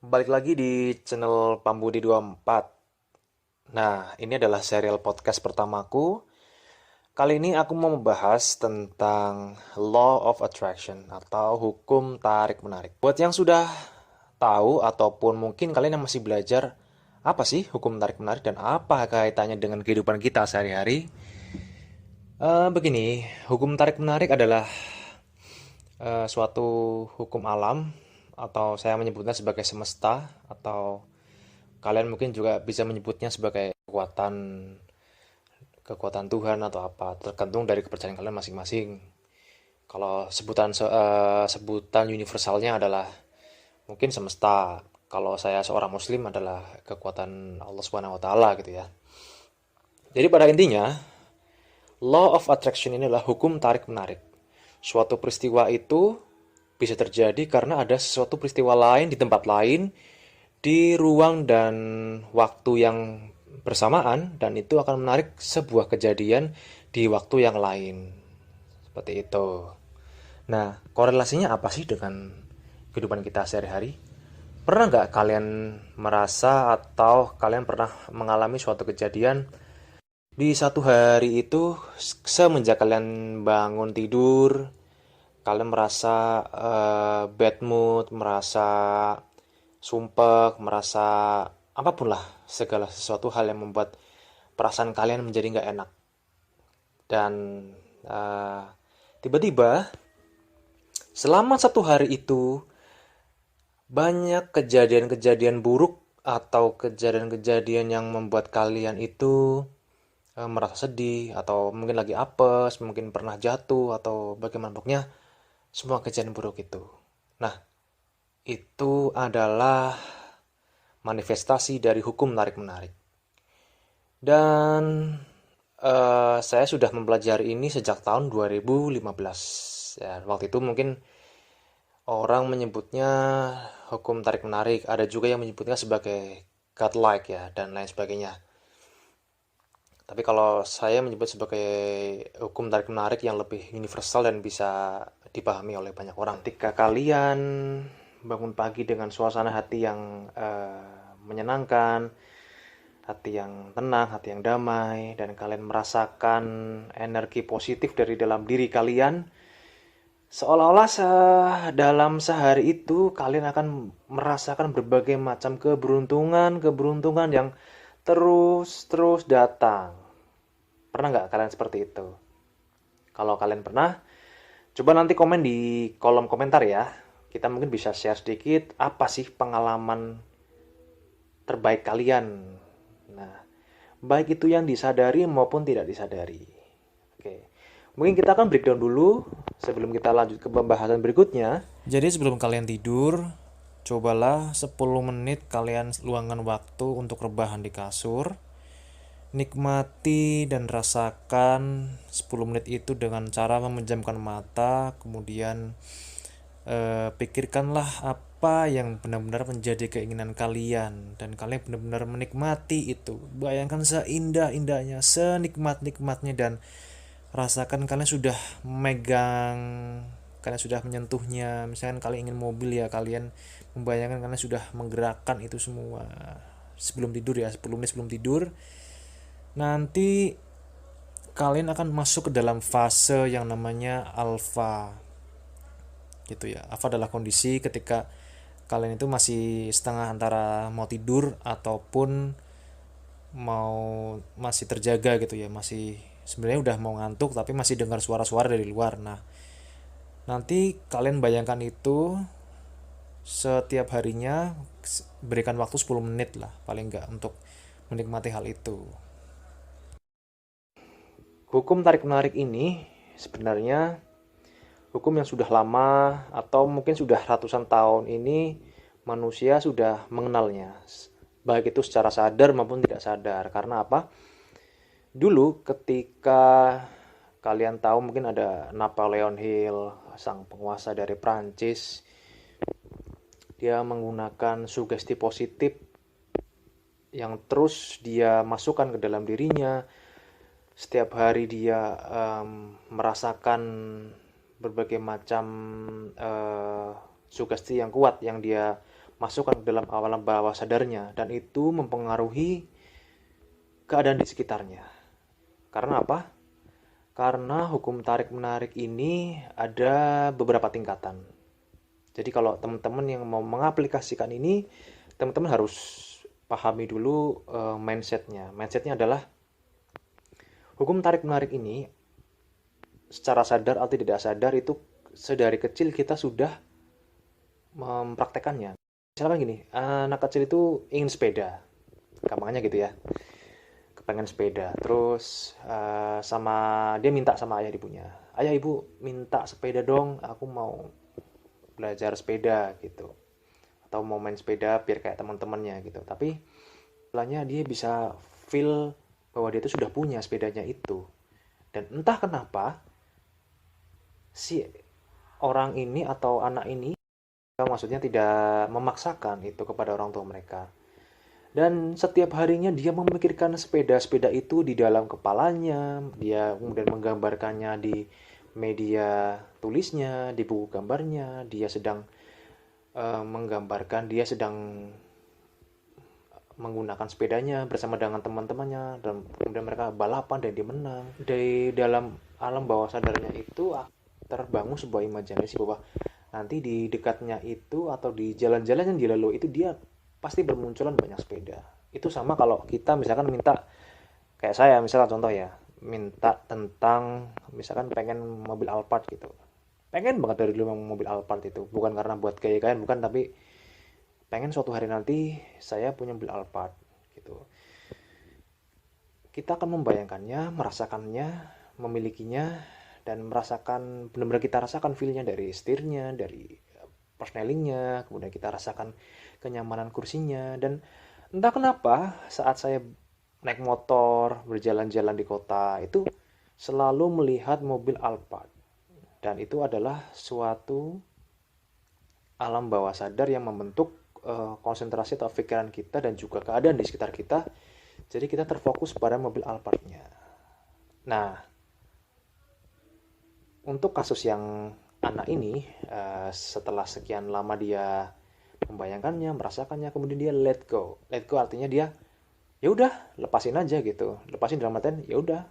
Balik lagi di channel Pambudi 24. Nah, ini adalah serial podcast pertamaku. Kali ini aku mau membahas tentang Law of Attraction atau hukum tarik-menarik. Buat yang sudah tahu ataupun mungkin kalian yang masih belajar, apa sih hukum tarik-menarik dan apa kaitannya dengan kehidupan kita sehari-hari? Begini, hukum tarik-menarik adalah suatu hukum alam atau saya menyebutnya sebagai semesta atau kalian mungkin juga bisa menyebutnya sebagai kekuatan kekuatan Tuhan atau apa, tergantung dari kepercayaan kalian masing-masing. Kalau sebutan universalnya adalah mungkin semesta. Kalau saya seorang muslim adalah kekuatan Allah Subhanahu wa taala gitu ya. Jadi pada intinya, law of attraction ini adalah hukum tarik-menarik. Suatu peristiwa itu bisa terjadi karena ada sesuatu peristiwa lain di tempat lain di ruang dan waktu yang bersamaan dan itu akan menarik sebuah kejadian di waktu yang lain. Seperti itu. Nah, korelasinya apa sih dengan kehidupan kita sehari-hari? Pernah nggak kalian merasa atau kalian pernah mengalami suatu kejadian di satu hari itu semenjak kalian bangun tidur, kalian merasa bad mood, merasa sumpek, merasa apapun lah, segala sesuatu hal yang membuat perasaan kalian menjadi nggak enak. Dan eh, tiba-tiba selama satu hari itu banyak kejadian-kejadian buruk atau kejadian-kejadian yang membuat kalian itu merasa sedih atau mungkin lagi apes, mungkin pernah jatuh atau bagaimana pokoknya semua kejadian buruk itu. Nah, itu adalah manifestasi dari hukum tarik-menarik. Dan saya sudah mempelajari ini sejak tahun 2015. Ya, waktu itu mungkin orang menyebutnya hukum tarik-menarik, ada juga yang menyebutnya sebagai godlike ya dan lain sebagainya. Tapi kalau saya menyebut sebagai hukum tarik-menarik yang lebih universal dan bisa dipahami oleh banyak orang. Ketika kalian bangun pagi dengan suasana hati yang menyenangkan, hati yang tenang, hati yang damai, dan kalian merasakan energi positif dari dalam diri kalian, seolah-olah dalam sehari itu kalian akan merasakan berbagai macam keberuntungan yang terus datang. Pernah nggak kalian seperti itu? Kalau kalian pernah, coba nanti komen di kolom komentar ya. Kita mungkin bisa share sedikit apa sih pengalaman terbaik kalian. Nah, baik itu yang disadari maupun tidak disadari. Oke. Mungkin kita akan breakdown dulu sebelum kita lanjut ke pembahasan berikutnya. Jadi sebelum kalian tidur, cobalah 10 menit kalian luangkan waktu untuk rebahan di kasur. Nikmati dan rasakan 10 menit itu dengan cara memejamkan mata, kemudian pikirkanlah apa yang benar-benar menjadi keinginan kalian dan kalian benar-benar menikmati itu. Bayangkan seindah-indahnya, senikmat-nikmatnya dan rasakan kalian sudah memegang, kalian sudah menyentuhnya. Misalkan kalian ingin mobil ya, kalian membayangkan kalian sudah menggerakkan itu semua sebelum tidur ya, 10 menit sebelum tidur. Nanti kalian akan masuk ke dalam fase yang namanya alpha gitu ya. Alpha adalah kondisi ketika kalian itu masih setengah antara mau tidur ataupun mau masih terjaga gitu ya, masih sebenarnya udah mau ngantuk tapi masih dengar suara-suara dari luar. Nah, nanti kalian bayangkan itu setiap harinya, berikan waktu 10 menit lah paling enggak untuk menikmati hal itu. Hukum tarik-menarik ini sebenarnya hukum yang sudah lama atau mungkin sudah ratusan tahun ini manusia sudah mengenalnya, baik itu secara sadar maupun tidak sadar. Karena apa? Dulu ketika kalian tahu mungkin ada Napoleon Hill, sang penguasa dari Prancis, dia menggunakan sugesti positif yang terus dia masukkan ke dalam dirinya. Setiap hari dia merasakan berbagai macam sugesti yang kuat yang dia masukkan ke dalam alam bawah sadarnya, dan itu mempengaruhi keadaan di sekitarnya. Karena apa? Karena hukum tarik-menarik ini ada beberapa tingkatan. Jadi kalau teman-teman yang mau mengaplikasikan ini, teman-teman harus pahami dulu mindsetnya. Mindsetnya adalah hukum tarik-menarik ini secara sadar atau tidak sadar itu sedari kecil kita sudah mempraktekannya. Misalkan gini, anak kecil itu ingin sepeda, gampangnya gitu ya, kepengen sepeda. Terus sama dia minta sama ayah ibunya, ayah ibu minta sepeda dong, aku mau belajar sepeda gitu, atau mau main sepeda biar kayak teman-temannya gitu. Tapi setelahnya dia bisa feel bahwa dia itu sudah punya sepedanya itu, dan entah kenapa si orang ini atau anak ini, maksudnya tidak memaksakan itu kepada orang tua mereka. Dan setiap harinya dia memikirkan sepeda-sepeda itu di dalam kepalanya, dia kemudian menggambarkannya di media tulisnya, di buku gambarnya, dia sedang menggambarkan, dia sedang menggunakan sepedanya bersama dengan teman-temannya, dan kemudian mereka balapan dan dia menang. Dari dalam alam bawah sadarnya itu terbangun sebuah imajinasi bahwa nanti di dekatnya itu atau di jalan-jalan yang dilalui itu dia pasti bermunculan banyak sepeda. Itu sama kalau kita misalkan minta, kayak saya misalkan contoh ya, minta tentang misalkan pengen mobil Alphard gitu. Pengen banget dari dulu mobil Alphard itu, bukan karena buat gaya-gayaan, bukan, tapi pengen suatu hari nanti saya punya mobil Alphard gitu. Kita akan membayangkannya, merasakannya, memilikinya, dan merasakan, benar-benar kita rasakan feel-nya dari setirnya, dari persnelingnya, kemudian kita rasakan kenyamanan kursinya. Dan entah kenapa saat saya naik motor berjalan-jalan di kota itu selalu melihat mobil Alphard, dan itu adalah suatu alam bawah sadar yang membentuk konsentrasi atau pikiran kita dan juga keadaan di sekitar kita. Jadi kita terfokus pada mobil Alphardnya. Nah, untuk kasus yang anak ini, setelah sekian lama dia membayangkannya, merasakannya, kemudian dia let go. Let go artinya dia ya udah lepasin aja gitu. Lepasin dalam artian ya udah,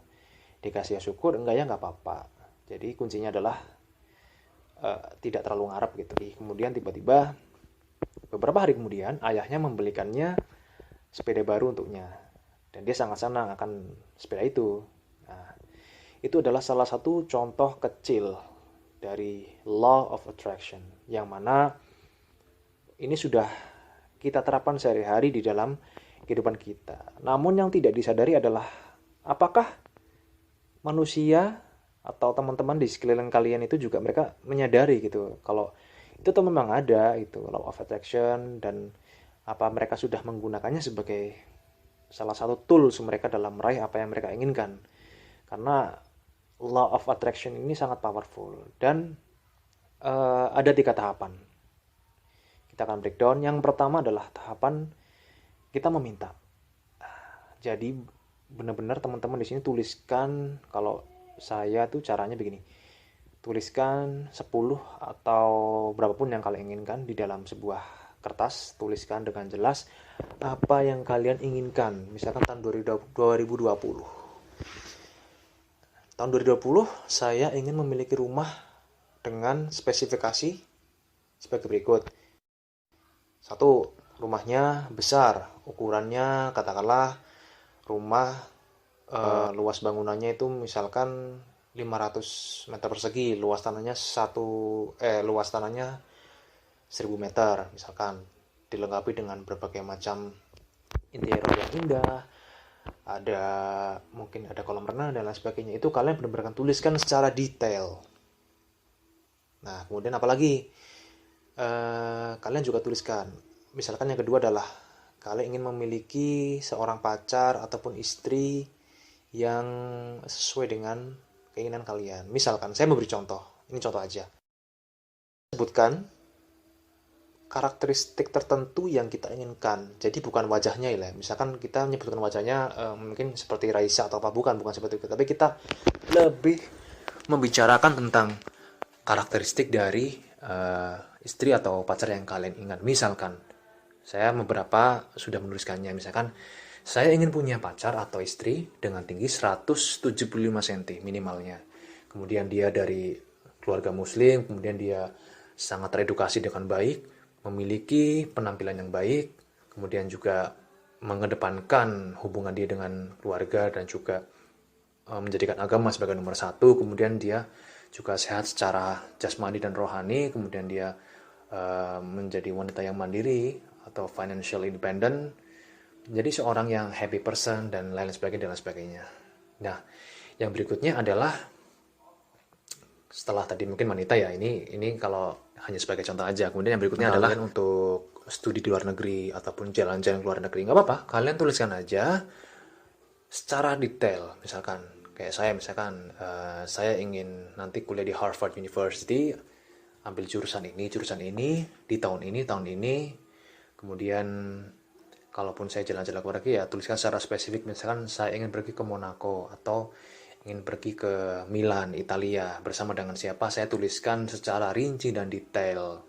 dikasih syukur, enggak ya nggak apa-apa. Jadi kuncinya adalah tidak terlalu ngarep gitu. Kemudian tiba-tiba beberapa hari kemudian ayahnya membelikannya sepeda baru untuknya, dan dia sangat senang akan sepeda itu. Nah, itu adalah salah satu contoh kecil dari law of attraction, yang mana ini sudah kita terapkan sehari-hari di dalam kehidupan kita. Namun yang tidak disadari adalah apakah manusia atau teman-teman di sekeliling kalian itu juga mereka menyadari gitu kalau itu tuh memang ada itu law of attraction, dan apa mereka sudah menggunakannya sebagai salah satu tools mereka dalam meraih apa yang mereka inginkan. Karena law of attraction ini sangat powerful, dan ada 3 tahapan. Kita akan breakdown. Yang pertama adalah tahapan kita meminta. Jadi benar-benar teman-teman di sini tuliskan, kalau saya tuh caranya begini. Tuliskan 10 atau berapapun yang kalian inginkan di dalam sebuah kertas. Tuliskan dengan jelas apa yang kalian inginkan. Misalkan tahun 2020. Tahun 2020 saya ingin memiliki rumah dengan spesifikasi sebagai berikut. 1, rumahnya besar, ukurannya katakanlah rumah luas bangunannya itu misalkan 500 meter persegi, luas tanahnya 1000 meter misalkan, dilengkapi dengan berbagai macam interior yang indah, ada mungkin ada kolam renang dan lain sebagainya. Itu kalian benar-benar tuliskan secara detail. Nah, kemudian apalagi kalian juga tuliskan, misalkan yang kedua adalah kalian ingin memiliki seorang pacar ataupun istri yang sesuai dengan keinginan kalian. Misalkan, saya memberi contoh, ini contoh aja. Sebutkan karakteristik tertentu yang kita inginkan. Jadi bukan wajahnya ya. Misalkan kita menyebutkan wajahnya mungkin seperti Raisa atau apa, bukan seperti itu. Tapi kita lebih membicarakan tentang karakteristik dari istri atau pacar yang kalian ingat. Misalkan Saya beberapa sudah menuliskannya. Misalkan, saya ingin punya pacar atau istri dengan tinggi 175 cm minimalnya. Kemudian dia dari keluarga muslim, kemudian dia sangat teredukasi dengan baik, memiliki penampilan yang baik, kemudian juga mengedepankan hubungan dia dengan keluarga dan juga menjadikan agama sebagai nomor satu, kemudian dia juga sehat secara jasmani dan rohani, kemudian dia menjadi wanita yang mandiri atau financial independent, jadi seorang yang happy person dan lain sebagainya dan lain sebagainya. Nah, yang berikutnya adalah setelah tadi mungkin wanita ya, ini kalau hanya sebagai contoh aja. Kemudian yang berikutnya adalah untuk studi di luar negeri ataupun jalan-jalan ke luar negeri, nggak apa-apa, kalian tuliskan aja secara detail. Misalkan kayak saya, misalkan saya ingin nanti kuliah di Harvard University, ambil jurusan ini di tahun ini. Kemudian kalaupun saya jalan-jalan ke luar negeri ya tuliskan secara spesifik. Misalkan saya ingin pergi ke Monaco atau ingin pergi ke Milan, Italia, bersama dengan siapa, saya tuliskan secara rinci dan detail.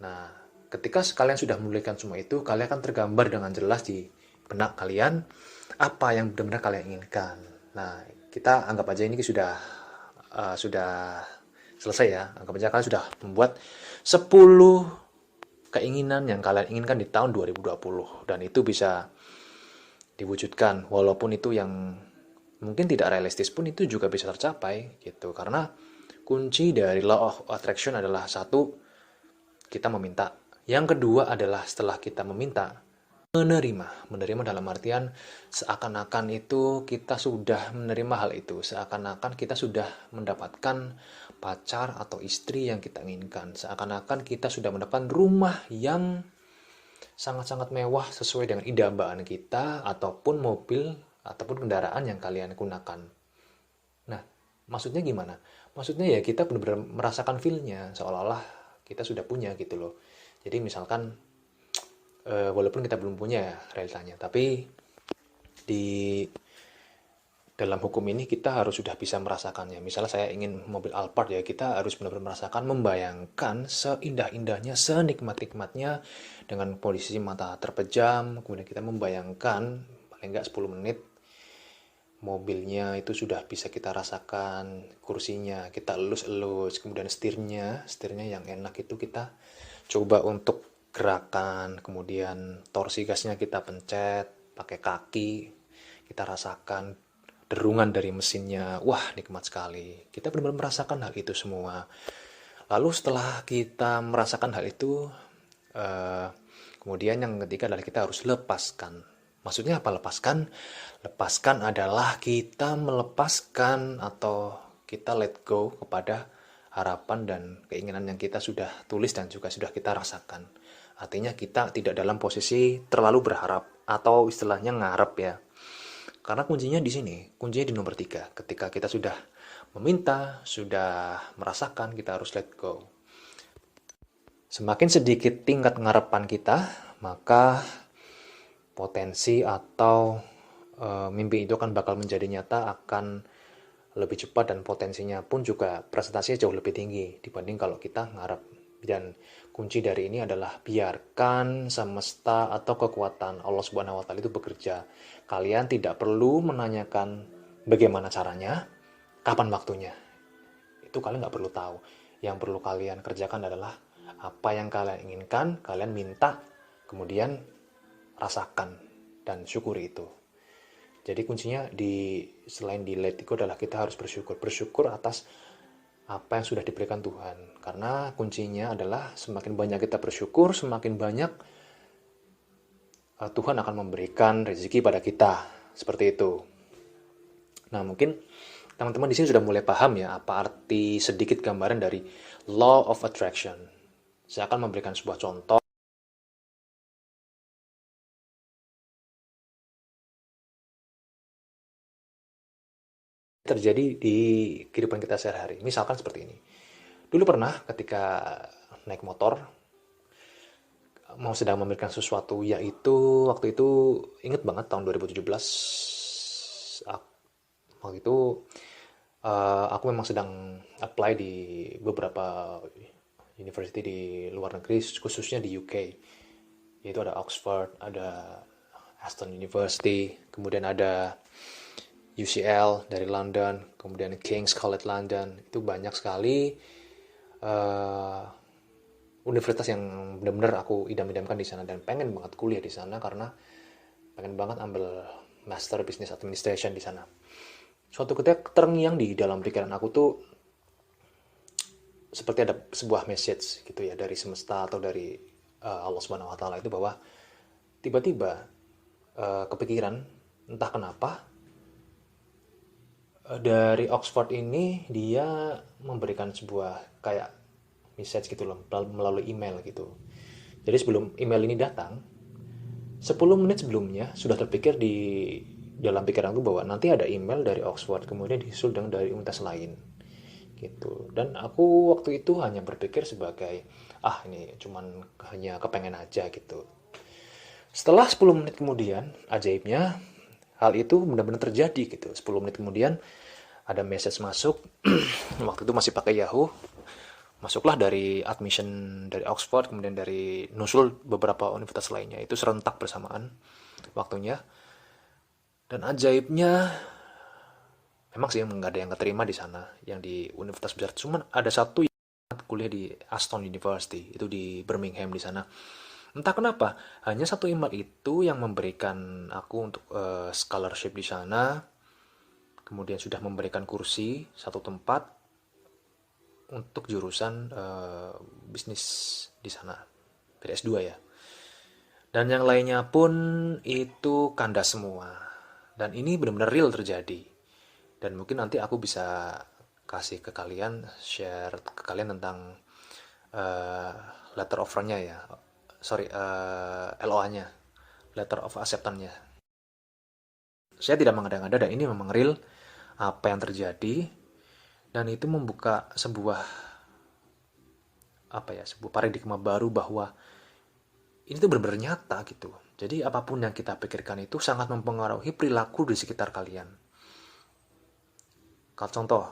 Nah, ketika kalian sudah menuliskan semua itu, kalian akan tergambar dengan jelas di benak kalian apa yang benar-benar kalian inginkan. Nah, kita anggap aja ini sudah selesai ya. Anggap aja kalian sudah membuat 10 keinginan yang kalian inginkan di tahun 2020, dan itu bisa diwujudkan walaupun itu yang mungkin tidak realistis pun itu juga bisa tercapai gitu. Karena kunci dari law of attraction adalah satu, kita meminta. Yang kedua adalah setelah kita meminta, menerima dalam artian seakan-akan itu kita sudah menerima hal itu, seakan-akan kita sudah mendapatkan pacar atau istri yang kita inginkan, seakan-akan kita sudah mendapatkan rumah yang sangat-sangat mewah sesuai dengan idam-idamban kita, ataupun mobil ataupun kendaraan yang kalian gunakan. Nah, maksudnya gimana? Maksudnya ya kita benar-benar merasakan feel-nya seolah-olah kita sudah punya gitu loh. Jadi misalkan walaupun kita belum punya ya realitanya, tapi di dalam hukum ini kita harus sudah bisa merasakannya. Misalnya saya ingin mobil Alphard ya, kita harus benar-benar merasakan, membayangkan seindah-indahnya, senikmat-nikmatnya dengan posisi mata terpejam, kemudian kita membayangkan paling nggak 10 menit mobilnya itu sudah bisa kita rasakan, kursinya kita elus-elus, kemudian setirnya yang enak itu kita coba untuk gerakan, kemudian torsi gasnya kita pencet pakai kaki, kita rasakan derungan dari mesinnya. Wah, nikmat sekali. Kita benar-benar merasakan hal itu semua. Lalu setelah kita merasakan hal itu, kemudian yang ketiga adalah kita harus lepaskan. Maksudnya apa lepaskan? Lepaskan adalah kita melepaskan atau kita let go kepada harapan dan keinginan yang kita sudah tulis dan juga sudah kita rasakan. Artinya kita tidak dalam posisi terlalu berharap atau istilahnya ngarep ya. Karena kuncinya di sini, kuncinya di nomor 3. Ketika kita sudah meminta, sudah merasakan, kita harus let go. Semakin sedikit tingkat ngarapan kita, maka potensi atau mimpi itu akan bakal menjadi nyata, akan lebih cepat, dan potensinya pun juga presentasinya jauh lebih tinggi dibanding kalau kita ngarep. Dan kunci dari ini adalah biarkan semesta atau kekuatan Allah Subhanahu wa taala itu bekerja. Kalian tidak perlu menanyakan bagaimana caranya, kapan waktunya. Itu kalian nggak perlu tahu. Yang perlu kalian kerjakan adalah apa yang kalian inginkan, kalian minta, kemudian rasakan dan syukuri itu. Jadi kuncinya selain di let go adalah kita harus bersyukur atas apa yang sudah diberikan Tuhan. Karena kuncinya adalah semakin banyak kita bersyukur, semakin banyak Tuhan akan memberikan rezeki pada kita. Seperti itu. Nah, mungkin teman-teman di sini sudah mulai paham ya apa arti sedikit gambaran dari law of attraction. Saya akan memberikan sebuah contoh terjadi di kehidupan kita sehari-hari. Misalkan seperti ini. Dulu pernah ketika naik motor, mau sedang memberikan sesuatu, yaitu waktu itu inget banget tahun 2017, waktu itu aku memang sedang apply di beberapa university di luar negeri, khususnya di UK. yaitu ada Oxford, ada Aston University, kemudian ada UCL dari London, kemudian King's College London. Itu banyak sekali uh, universitas yang benar-benar aku idam-idamkan di sana dan pengen banget kuliah di sana karena pengen banget ambil Master Business Administration di sana. Suatu ketika terngiang di dalam pikiran aku tuh seperti ada sebuah message gitu ya dari semesta atau dari Allah Subhanahu wa taala itu bahwa tiba-tiba kepikiran entah kenapa dari Oxford ini dia memberikan sebuah kayak message gitu loh melalui email gitu. Jadi sebelum email ini datang, 10 menit sebelumnya sudah terpikir di dalam pikiranku bahwa nanti ada email dari Oxford kemudian disusul dengan dari universitas lain gitu. Dan aku waktu itu hanya berpikir sebagai ini cuman hanya kepengen aja gitu. Setelah 10 menit kemudian, ajaibnya hal itu benar-benar terjadi gitu. 10 menit kemudian ada message masuk. Waktu itu masih pakai Yahoo. Masuklah dari admission dari Oxford, kemudian dari nusul beberapa universitas lainnya. Itu serentak bersamaan waktunya. Dan ajaibnya memang sih nggak ada yang keterima di sana, yang di universitas besar. Cuman ada satu yang kuliah di Aston University, itu di Birmingham di sana. Entah kenapa, hanya satu email itu yang memberikan aku untuk scholarship di sana, kemudian sudah memberikan kursi satu tempat untuk jurusan bisnis di sana, PS2 ya. Dan yang lainnya pun itu kandas semua. Dan ini benar-benar real terjadi. Dan mungkin nanti aku bisa kasih ke kalian, share ke kalian tentang letter offer-nya ya. Sorry, LOA-nya, letter of acceptance-nya. Saya tidak mengada-ngada dan ini memang real apa yang terjadi, dan itu membuka sebuah sebuah paradigma baru bahwa ini tuh benar-benar nyata gitu. Jadi apapun yang kita pikirkan itu sangat mempengaruhi perilaku di sekitar kalian. Kalau contoh,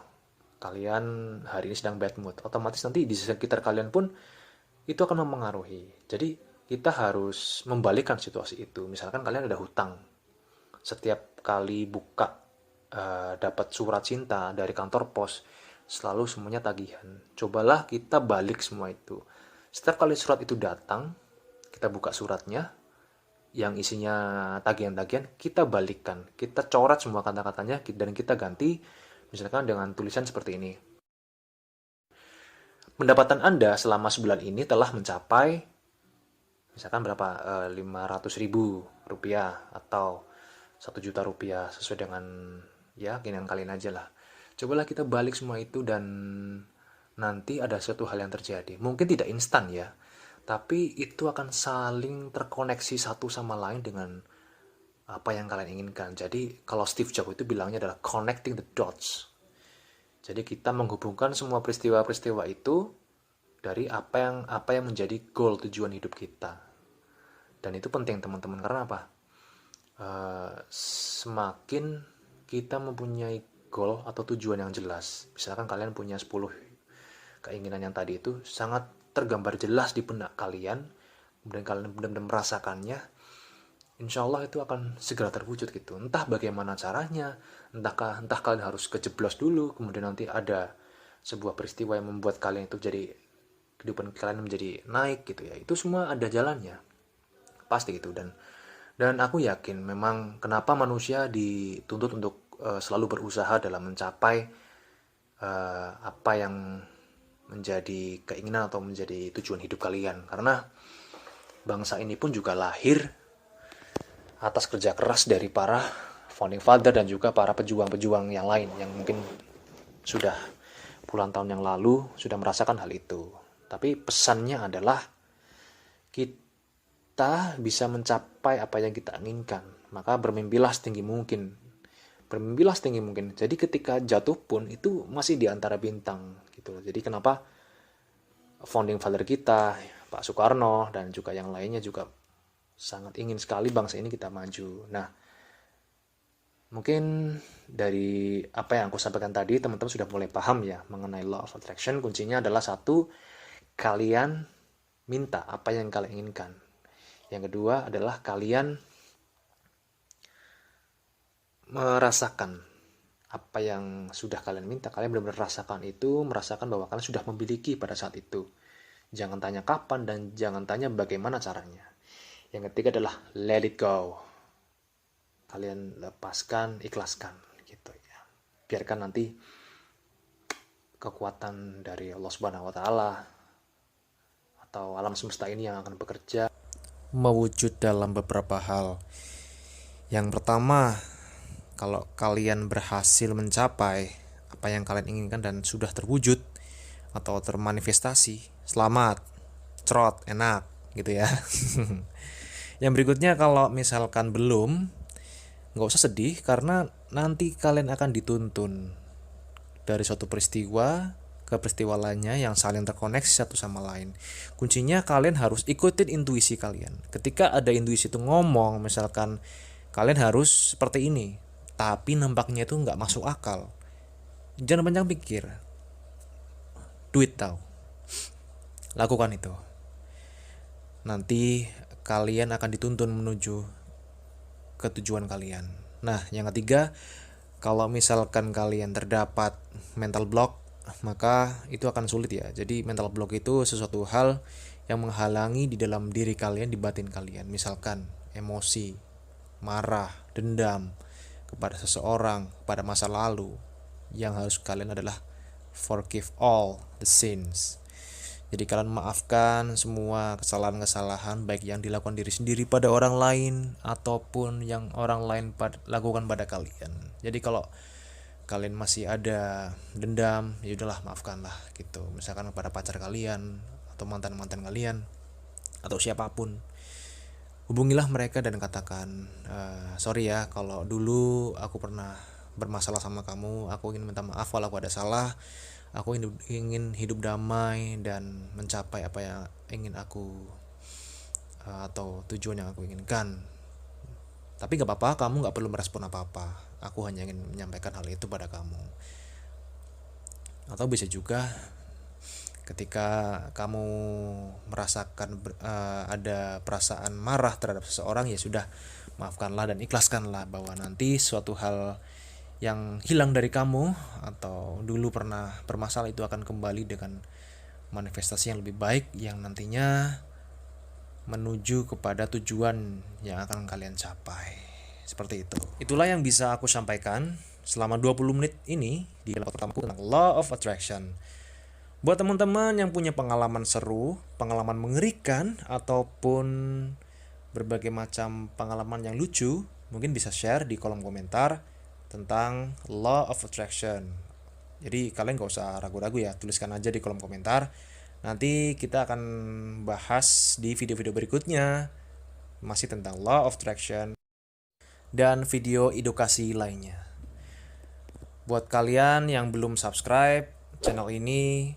kalian hari ini sedang bad mood, otomatis nanti di sekitar kalian pun itu akan mempengaruhi. Jadi kita harus membalikkan situasi itu. Misalkan kalian ada hutang, setiap kali buka dapat surat cinta dari kantor pos, selalu semuanya tagihan. Cobalah kita balik semua itu. Setiap kali surat itu datang, kita buka suratnya, yang isinya tagihan-tagihan, kita balikkan. Kita coret semua kata-katanya dan kita ganti, misalkan dengan tulisan seperti ini. Pendapatan Anda selama sebulan ini telah mencapai, misalkan berapa, 500.000 rupiah atau 1 juta rupiah, sesuai dengan ya keinginan kalian aja lah. Cobalah kita balik semua itu dan nanti ada suatu hal yang terjadi. Mungkin tidak instan ya, tapi itu akan saling terkoneksi satu sama lain dengan apa yang kalian inginkan. Jadi kalau Steve Jobs itu bilangnya adalah connecting the dots. Jadi kita menghubungkan semua peristiwa-peristiwa itu dari apa yang menjadi goal tujuan hidup kita. Dan itu penting teman-teman, karena apa? Semakin kita mempunyai goal atau tujuan yang jelas, misalkan kalian punya 10 keinginan yang tadi itu sangat tergambar jelas di benak kalian, kemudian kalian benar-benar merasakannya, insya Allah itu akan segera terwujud gitu. Entah bagaimana caranya, entah kalian harus kejeblos dulu, kemudian nanti ada sebuah peristiwa yang membuat kalian itu jadi, kehidupan kalian menjadi naik gitu ya. Itu semua ada jalannya, pasti gitu. Dan aku yakin memang kenapa manusia dituntut untuk selalu berusaha dalam mencapai apa yang menjadi keinginan atau menjadi tujuan hidup kalian. Karena bangsa ini pun juga lahir atas kerja keras dari para founding father dan juga para pejuang-pejuang yang lain yang mungkin sudah puluhan tahun yang lalu sudah merasakan hal itu. Tapi pesannya adalah kita bisa mencapai apa yang kita inginkan, maka bermimpilah setinggi mungkin. Bermimpilah setinggi mungkin. Jadi ketika jatuh pun itu masih di antara bintang gitu. Jadi kenapa founding father kita, Pak Soekarno dan juga yang lainnya juga sangat ingin sekali bangsa ini kita maju. Nah, mungkin dari apa yang aku sampaikan tadi teman-teman sudah mulai paham ya mengenai law of attraction. Kuncinya adalah satu, kalian minta apa yang kalian inginkan. Yang kedua adalah kalian merasakan apa yang sudah kalian minta. Kalian benar-benar rasakan itu, merasakan bahwa kalian sudah memiliki pada saat itu. Jangan tanya kapan dan jangan tanya bagaimana caranya. Yang ketiga adalah let it go. Kalian lepaskan, ikhlaskan gitu ya. Biarkan nanti kekuatan dari Allah Subhanahu wa taala atau alam semesta ini yang akan bekerja mewujud dalam beberapa hal. Yang pertama, kalau kalian berhasil mencapai apa yang kalian inginkan dan sudah terwujud atau termanifestasi, selamat, cerot, enak gitu ya. Yang berikutnya, kalau misalkan belum, nggak usah sedih karena nanti kalian akan dituntun dari suatu peristiwa ke peristiwa lainnya yang saling terkoneksi satu sama lain. Kuncinya kalian harus ikutin intuisi kalian. Ketika ada intuisi itu ngomong, misalkan kalian harus seperti ini, tapi nampaknya itu nggak masuk akal, jangan panjang pikir, do it tahu, lakukan itu. Nanti kalian akan dituntun menuju ke tujuan kalian. Nah, yang ketiga, kalau misalkan kalian terdapat mental block, maka itu akan sulit ya. Jadi mental block itu sesuatu hal yang menghalangi di dalam diri kalian, di batin kalian. Misalkan emosi, marah, dendam kepada seseorang, kepada masa lalu. Yang harus kalian adalah forgive all the sins. Jadi kalian maafkan semua kesalahan-kesalahan baik yang dilakukan diri sendiri pada orang lain ataupun yang orang lain lakukan pada kalian. Jadi kalau kalian masih ada dendam, ya udahlah, maafkanlah gitu. Misalkan kepada pacar kalian atau mantan-mantan kalian atau siapapun, hubungilah mereka dan katakan, sorry ya kalau dulu aku pernah bermasalah sama kamu, aku ingin minta maaf kalau aku ada salah, aku ingin hidup damai dan mencapai apa yang ingin aku atau tujuan yang aku inginkan. Tapi gak apa-apa, kamu gak perlu merespon apa-apa. Aku hanya ingin menyampaikan hal itu pada kamu. Atau bisa juga ketika kamu merasakan ada perasaan marah terhadap seseorang, ya sudah, maafkanlah dan ikhlaskanlah bahwa nanti suatu hal yang hilang dari kamu atau dulu pernah bermasalah itu akan kembali dengan manifestasi yang lebih baik yang nantinya menuju kepada tujuan yang akan kalian capai. Seperti itu. Itulah yang bisa aku sampaikan selama 20 menit ini di dalam pertamaku tentang Law of Attraction. Buat teman-teman yang punya pengalaman seru, pengalaman mengerikan, ataupun berbagai macam pengalaman yang lucu, mungkin bisa share di kolom komentar tentang Law of Attraction. Jadi kalian gak usah ragu-ragu ya, tuliskan aja di kolom komentar. Nanti kita akan bahas di video-video berikutnya masih tentang Law of Attraction dan video edukasi lainnya. Buat kalian yang belum subscribe channel ini,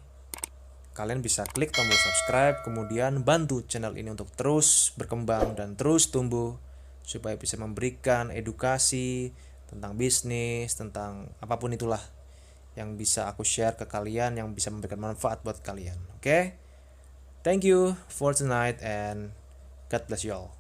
kalian bisa klik tombol subscribe, kemudian bantu channel ini untuk terus berkembang dan terus tumbuh supaya bisa memberikan edukasi tentang bisnis, tentang apapun itulah yang bisa aku share ke kalian, yang bisa memberikan manfaat buat kalian. Oke? Thank you for tonight and God bless you all.